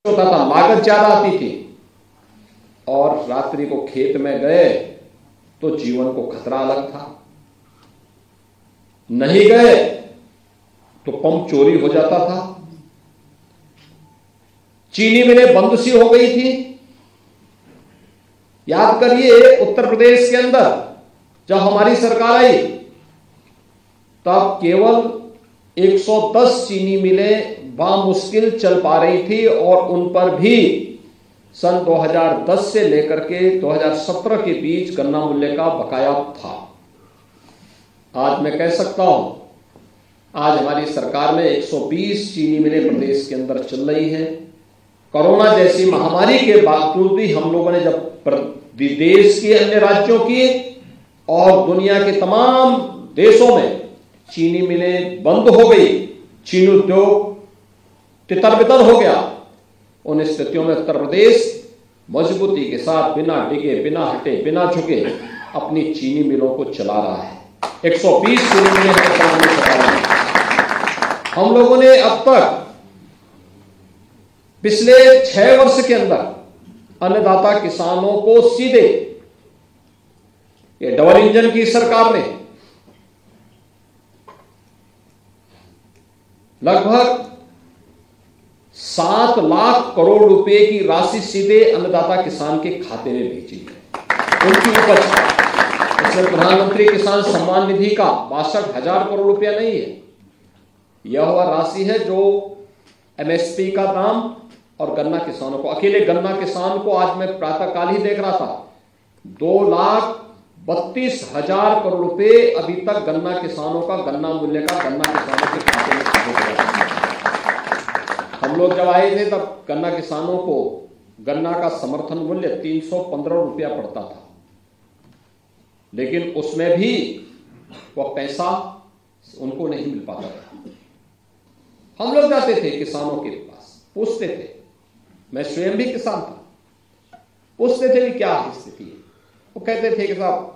होता था, लागत ज्यादा आती थी, और रात्रि को खेत में गए तो जीवन को खतरा अलग था, नहीं गए तो पंप चोरी हो जाता था, चीनी मिलें बंद सी हो गई थी। याद करिए, उत्तर प्रदेश के अंदर जब हमारी सरकार आई तब केवल 110 चीनी मिलें बामुश्किल चल पा रही थी, और उन पर भी सन 2010 से लेकर के 2017 के बीच गन्ना मूल्य का बकाया था। आज मैं कह सकता हूं, आज हमारी सरकार में 120 चीनी मिलें प्रदेश के अंदर चल रही हैं। कोरोना जैसी महामारी के बावजूद भी हम लोगों ने जब विदेश के अन्य राज्यों की और दुनिया के तमाम देशों में चीनी मिलें बंद हो गई, चीनी उद्योग तितर-बितर हो गया, उन स्थितियों में उत्तर प्रदेश मजबूती के साथ बिना डिगे, बिना हटे, बिना झुके अपनी चीनी मिलों को चला रहा है। 120 चीनी मिलें हम लोगों ने अब तक पिछले 6 वर्ष के अंदर अन्नदाता किसानों को सीधे, ये डबल इंजन की सरकार ने लगभग 7 लाख करोड़ रुपए की राशि सीधे अन्नदाता किसान के खाते में भेजी है। उनकी उपज, इसमें प्रधानमंत्री किसान सम्मान निधि का 62,000 करोड़ रुपया नहीं है, यह वह राशि है जो एमएसपी का दाम और गन्ना किसानों को, अकेले गन्ना किसान को आज मैं प्रातःकाल ही देख रहा था, 2,32,000 करोड़ रुपए अभी तक गन्ना किसानों का, गन्ना मूल्य का गन्ना किसानों के खाते में भेजा। हम लोग जब आए थे तब गन्ना किसानों को गन्ना का समर्थन मूल्य 315 रुपया पड़ता था, लेकिन उसमें भी वह पैसा उनको नहीं मिल पाता था। हम लोग जाते थे किसानों के पास, पूछते थे, मैं स्वयं भी किसान था, पूछते थे कि क्या स्थिति है। वो कहते थे कि साहब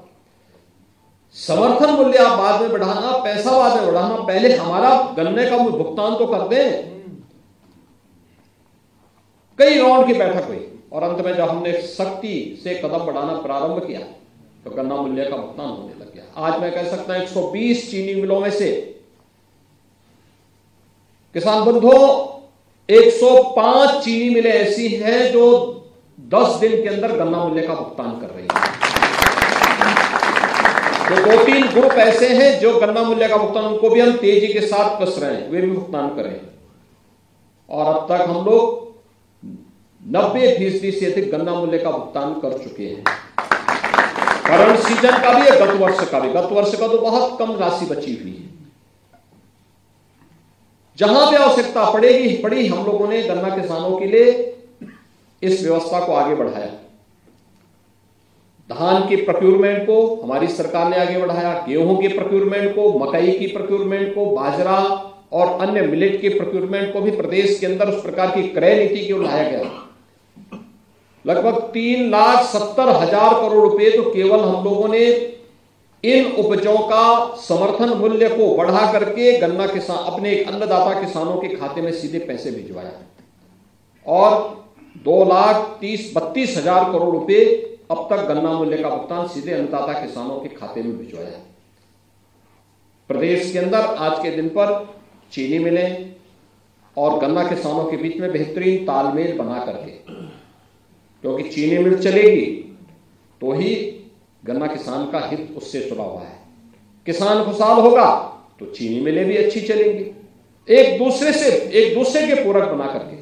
समर्थन मूल्य आप बाद में बढ़ाना, पैसा बाद में बढ़ाना, पहले हमारा गन्ने का भुगतान तो कर दें। कई राउंड की बैठक हुई और अंत में जब हमने सख्ती से कदम बढ़ाना प्रारंभ किया तो गन्ना मूल्य का भुगतान होने लग गया। आज मैं कह सकता हूं 120 चीनी मिलों में से किसान बंधुओं 105 चीनी मिलें ऐसी हैं जो 10 दिन के अंदर गन्ना मूल्य का भुगतान कर रही हैं। तो 2-3 ग्रुप ऐसे हैं जो गन्ना मूल्य का भुगतान, उनको भी हम तेजी के साथ कस रहे हैं, वे भी भुगतान करें। और अब तक हम लोग 90% से अधिक गन्ना मूल्य का भुगतान कर चुके हैं। करंट सीजन का भी है, गत वर्ष का भी। गत वर्ष का तो बहुत कम राशि बची हुई है। जहां भी आवश्यकता पड़ी हम लोगों ने गन्ना किसानों के लिए इस व्यवस्था को आगे बढ़ाया। धान की प्रोक्योरमेंट को हमारी सरकार ने आगे बढ़ाया, गेहूं की प्रोक्योरमेंट को, मकई की प्रोक्योरमेंट को, बाजरा और अन्य मिलेट की प्रोक्योरमेंट को भी प्रदेश के अंदर उस प्रकार की क्रय नीति की ओर लाया गया। लगभग 3,70,000 करोड़ रुपए तो केवल हम लोगों ने इन उपजों का समर्थन मूल्य को बढ़ा करके गन्ना किसान, अपने अन्नदाता किसानों के खाते में सीधे पैसे भिजवाया, और 2,32,000 करोड़ रुपए अब तक गन्ना मूल्य का भुगतान सीधे अन्नदाता किसानों के खाते में भिजवाया। प्रदेश के अंदर आज के दिन पर चीनी मिलें और गन्ना किसानों के बीच में बेहतरीन तालमेल बना करके, क्योंकि चीनी मिल चलेगी तो ही गन्ना किसान का हित उससे जुड़ा हुआ है। किसान खुशहाल होगा तो चीनी मिलें भी अच्छी चलेंगी, एक दूसरे के पूरक बना करके।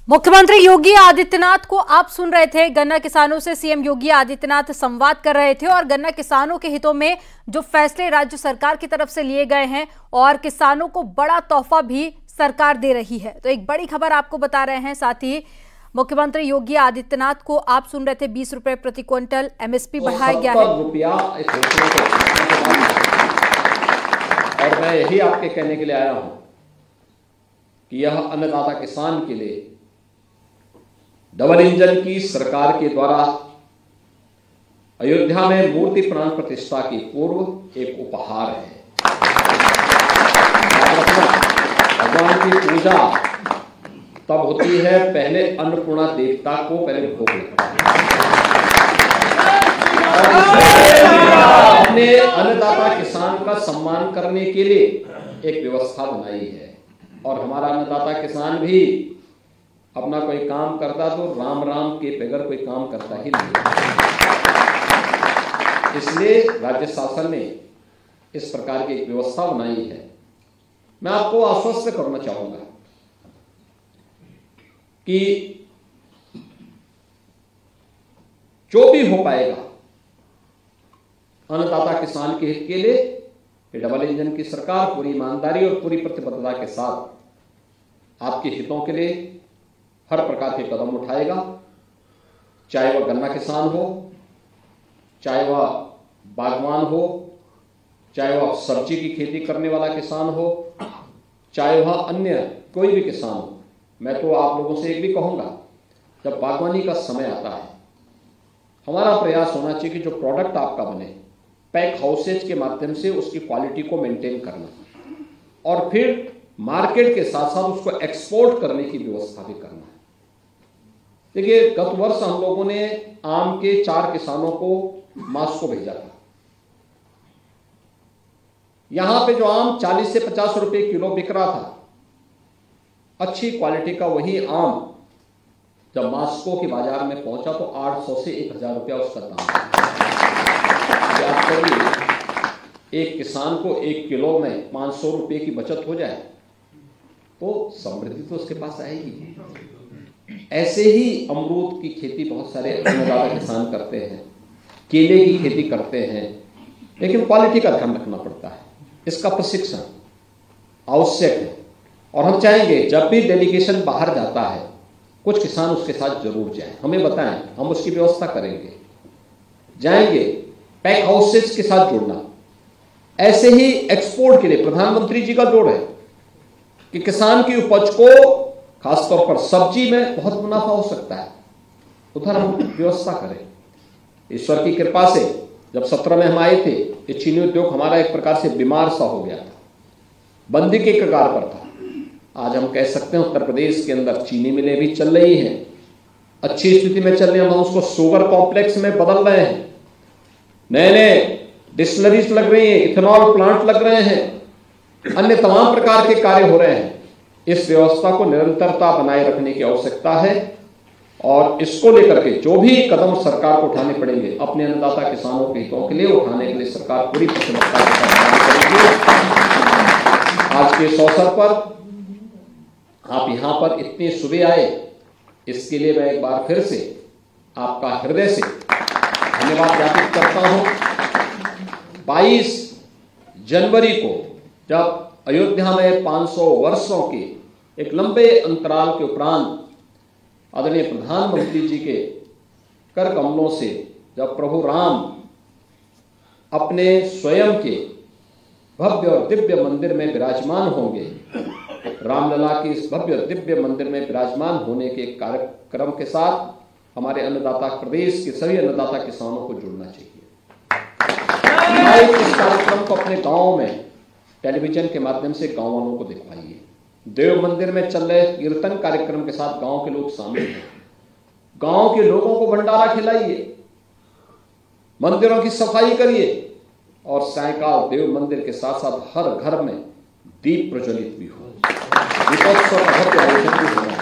मुख्यमंत्री योगी आदित्यनाथ को आप सुन रहे थे। गन्ना किसानों से सीएम योगी आदित्यनाथ संवाद कर रहे थे और गन्ना किसानों के हितों में जो फैसले राज्य सरकार की तरफ से लिए गए हैं और किसानों को बड़ा तोहफा भी सरकार दे रही है। तो एक बड़ी खबर आपको बता रहे हैं। साथ ही मुख्यमंत्री योगी आदित्यनाथ को आप सुन रहे थे, 20 रुपए प्रति क्विंटल एमएसपी बढ़ाया गया है। और मैं यही आपके कहने के लिए आया हूं कि यह अन्नदाता किसान के लिए डबल इंजन की सरकार के द्वारा अयोध्या में मूर्ति प्राण प्रतिष्ठा की पूर्व एक उपहार है। भगवान की पूजा तब होती है, पहले अन्नपूर्णा देवता को पहले भोग लगता है। हमने अन्नदाता किसान का सम्मान करने के लिए एक व्यवस्था बनाई है, और हमारा अन्नदाता किसान भी अपना कोई काम करता तो राम राम के बगैर कोई काम करता ही नहीं। इसलिए राज्य शासन ने इस प्रकार की एक व्यवस्था बनाई है। मैं आपको आश्वस्त करना चाहूंगा कि जो भी हो पाएगा अन्नदाता किसान के हित के लिए, डबल इंजन की सरकार पूरी ईमानदारी और पूरी प्रतिबद्धता के साथ आपके हितों के लिए हर प्रकार के कदम उठाएगा। चाहे वह गन्ना किसान हो, चाहे वह बागवान हो, चाहे वह सब्जी की खेती करने वाला किसान हो, चाहे वह अन्य कोई भी किसान हो। मैं तो आप लोगों से एक भी कहूंगा, जब बागवानी का समय आता है, हमारा प्रयास होना चाहिए कि जो प्रोडक्ट आपका बने, पैक हाउसेज के माध्यम से उसकी क्वालिटी को मेंटेन करना, और फिर मार्केट के साथ साथ उसको एक्सपोर्ट करने की व्यवस्था भी करना है। देखिए, गत वर्ष हम लोगों ने आम के 4 किसानों को मास्को भेजा था। यहां पे जो आम 40 से 50 रुपए किलो बिक रहा था, अच्छी क्वालिटी का वही आम जब मास्को के बाजार में पहुंचा तो 800 से 1000 रुपया उसका दाम। याद करिए, एक किसान को 1 किलो में 500 रुपए की बचत हो जाए तो समृद्धि तो उसके पास आएगी। ऐसे ही अमरूद की खेती बहुत सारे अन्नदाता किसान करते हैं, केले की खेती करते हैं, लेकिन क्वालिटी का ध्यान रखना पड़ता है। इसका प्रशिक्षण आवश्यक है, और हम चाहेंगे जब भी डेलीगेशन बाहर जाता है, कुछ किसान उसके साथ जरूर जाएं, हमें बताएं, हम उसकी व्यवस्था करेंगे। जाएंगे, पैक हाउसेज के साथ जुड़ना। ऐसे ही एक्सपोर्ट के लिए प्रधानमंत्री जी का जोड़ है कि किसान की उपज को, खासतौर पर सब्जी में बहुत मुनाफा हो सकता है, उधर हम व्यवस्था करें। ईश्वर की कृपा से जब 17 में हम आए थे, ये चीनी उद्योग हमारा एक प्रकार से बीमार सा हो गया था, बंदी के कगार पर था। आज हम कह सकते हैं उत्तर प्रदेश के अंदर चीनी मिलें भी चल रही हैं, अच्छी स्थिति में चल रही हैं। हम उसको शुगर कॉम्प्लेक्स में बदल रहे हैं, नए नए डिस्टिलरीज लग रही हैं, इथेनॉल प्लांट लग रहे हैं, अन्य तमाम प्रकार के कार्य हो रहे हैं। इस व्यवस्था को निरंतरता बनाए रखने की आवश्यकता है, और इसको लेकर के जो भी कदम सरकार को उठाने पड़ेंगे, अपने अन्नदाता किसानों के हितों के लिए उठाने के लिए सरकार पूरी प्रतिबद्धता के साथ करेगी। आज के इस अवसर पर आप यहां पर इतने सुबह आए, इसके लिए मैं एक बार फिर से आपका हृदय से धन्यवाद ज्ञापित करता हूं। 22 जनवरी को जब अयोध्या में 500 वर्षों के एक लंबे अंतराल के उपरांत आदरणीय प्रधानमंत्री जी के कर कमलों से जब प्रभु राम अपने स्वयं के भव्य और दिव्य मंदिर में विराजमान होंगे, रामलला की इस भव्य और दिव्य मंदिर में विराजमान होने के कार्यक्रम के साथ हमारे अन्नदाता, प्रदेश के सभी अन्नदाता किसानों को जुड़ना चाहिए। इस कार्यक्रम को अपने गांव में टेलीविजन के माध्यम से गांव वालों को दिखवाइए। देव मंदिर में चल रहे कीर्तन कार्यक्रम के साथ गांव के लोग शामिल हैं, गांव के लोगों को भंडारा खिलाइए, मंदिरों की सफाई करिए, और सायंकाल देव मंदिर के साथ साथ हर घर में दीप प्रज्वलित भी हो, दीपोत्सव का भव्य आयोजन भी होना है।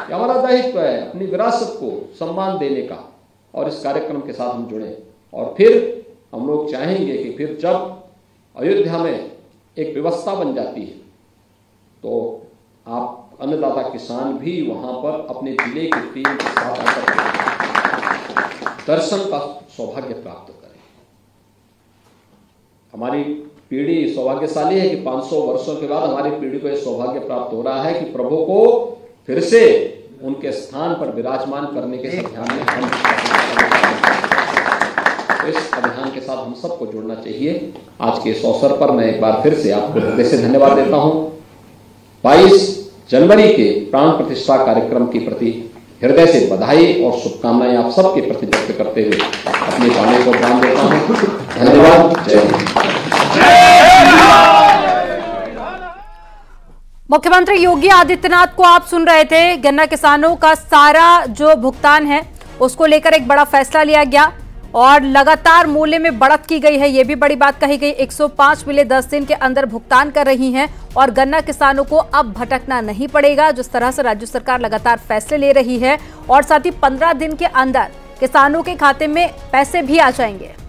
यह हमारा दायित्व है अपनी विरासत को सम्मान देने का, और इस कार्यक्रम के साथ हम जुड़े। और फिर हम लोग चाहेंगे कि फिर जब अयोध्या में एक व्यवस्था बन जाती है तो आप अन्नदाता किसान भी वहां पर अपने जिले की टीम के साथ आकर दर्शन का सौभाग्य प्राप्त करें। हमारी पीढ़ी सौभाग्यशाली है कि 500 वर्षों के बाद हमारी पीढ़ी को यह सौभाग्य प्राप्त हो रहा है कि प्रभु को फिर से उनके स्थान पर विराजमान करने के अभियान में हम इस अभियान के साथ हम सबको जुड़ना चाहिए। आज के इस अवसर पर मैं एक बार फिर से आपको हृदय से धन्यवाद देता हूं। 22 जनवरी के प्राण प्रतिष्ठा कार्यक्रम के प्रति हृदय से बधाई और शुभकामनाएं आप सबके प्रति व्यक्त करते हुए अपने वाणी को प्राण देता हूं। धन्यवाद। जय हिंद। मुख्यमंत्री योगी आदित्यनाथ को आप सुन रहे थे। गन्ना किसानों का सारा जो भुगतान है उसको लेकर एक बड़ा फैसला लिया गया और लगातार मूल्य में बढ़त की गई है, ये भी बड़ी बात कही गई। 105 मिलें 10 दिन के अंदर भुगतान कर रही हैं और गन्ना किसानों को अब भटकना नहीं पड़ेगा। जिस तरह से राज्य सरकार लगातार फैसले ले रही है और साथ ही 15 दिन के अंदर किसानों के खाते में पैसे भी आ जाएंगे।